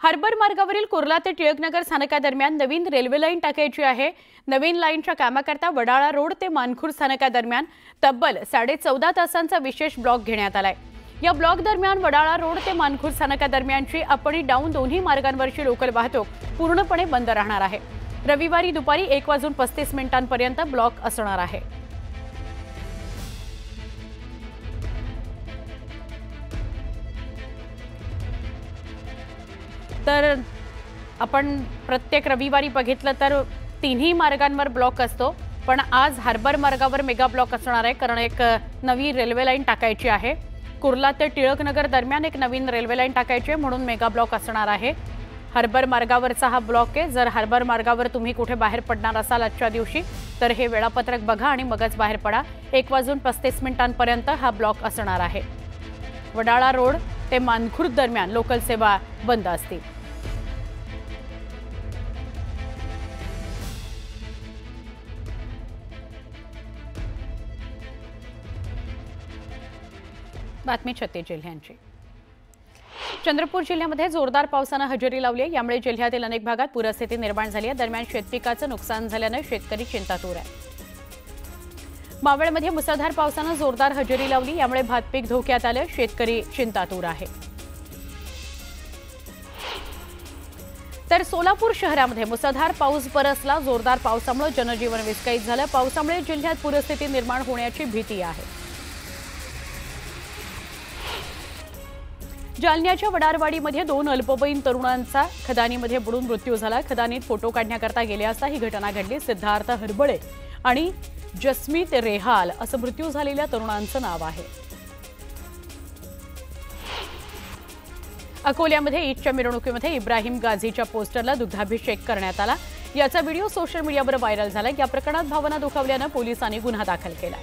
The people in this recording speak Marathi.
हार्बर मार्गावरील कुर्ला ते टिळकनगर स्थानकादरम्यान नवीन रेल्वे लाईन टाकायची आहे। नवीन लाईनच्या कामाकरता वडाळा रोड ते मानखुर्द स्थानकादरम्यान तब्बल 14.5 तासांचा विशेष ब्लॉक घेण्यात आलाय। या ब्लॉक दरम्यान वडाळा रोड ते मानखुर्द स्थानकादरम्यानची अप आणि डाऊन दोन्ही मार्गांवरची लोकल वाहतूक पूर्णपणे बंद राहणार आहे। रविवारी दुपारी 1:35 ब्लॉक असणार आहे। तर आपण प्रत्येक रविवारी बघितलं तर तिन्ही मार्गांवर ब्लॉक असतो, पण आज हार्बर मार्गावर मेगा ब्लॉक असणार आहे कारण एक नवी रेल्वे लाईन टाकायची आहे। कुर्ला ते टिळकनगर दरम्यान एक नवीन रेल्वे लाईन टाकायची आहे म्हणून मेगा ब्लॉक असणार आहे। हार्बर मार्गावरचा हा ब्लॉक आहे। जर हार्बर मार्गावर तुम्ही कुठे बाहेर पडणार असाल आजच्या दिवशी तर हे वेळापत्रक बघा आणि मगच बाहेर पडा। 1:35 हा ब्लॉक असणार आहे। वडाळा रोड ते मानखुर्द दरम्यान लोकल सेवा बंद असतील। बातमी छत्तीस जिल्ह्यांची। चंद्रपूर जिल्ह्यामध्ये जोरदार पावसाने हजेरी लावली आहे। यामुळे जिल्ह्यातील अनेक भागात पूरस्थिती निर्माण झाली आहे। दरम्यान शेतपिकाचं नुकसान झाल्याने शेतकरी चिंतातूर आहे। मावळमध्ये मुसळधार पावसाने जोरदार हजेरी लावली, यामुळे भातपीक धोक्यात आले, शेतकरी चिंतातूर आहे। तर सोलापूर शहरामध्ये मुसळधार पाऊस बरसला। जोरदार पावसामुळे जनजीवन विस्कळीत झालं। पावसामुळे जिल्ह्यात पूरस्थिती निर्माण होण्याची भीती आहे। जालन्याच्या वडारवाडीमध्ये 2 अल्पवयीन तरुणांचा खदानीमध्ये बुडून मृत्यू झाला। खदानीत फोटो काढण्याकरता गेले असता ही घटना घडली। सिद्धार्थ हरबळे आणि जसमीत रेहाल असं मृत्यू झालेल्या तरुणांचं नाव आहे। अकोल्यामध्ये ईदच्या मिरवणुकीमध्ये इब्राहिम गाझीच्या पोस्टरला दुग्धाभिषेक करण्यात आला। याचा व्हिडिओ सोशल मीडियावर व्हायरल झाला। या प्रकरणात भावना दुखावल्यानं पोलिसांनी गुन्हा दाखल केला।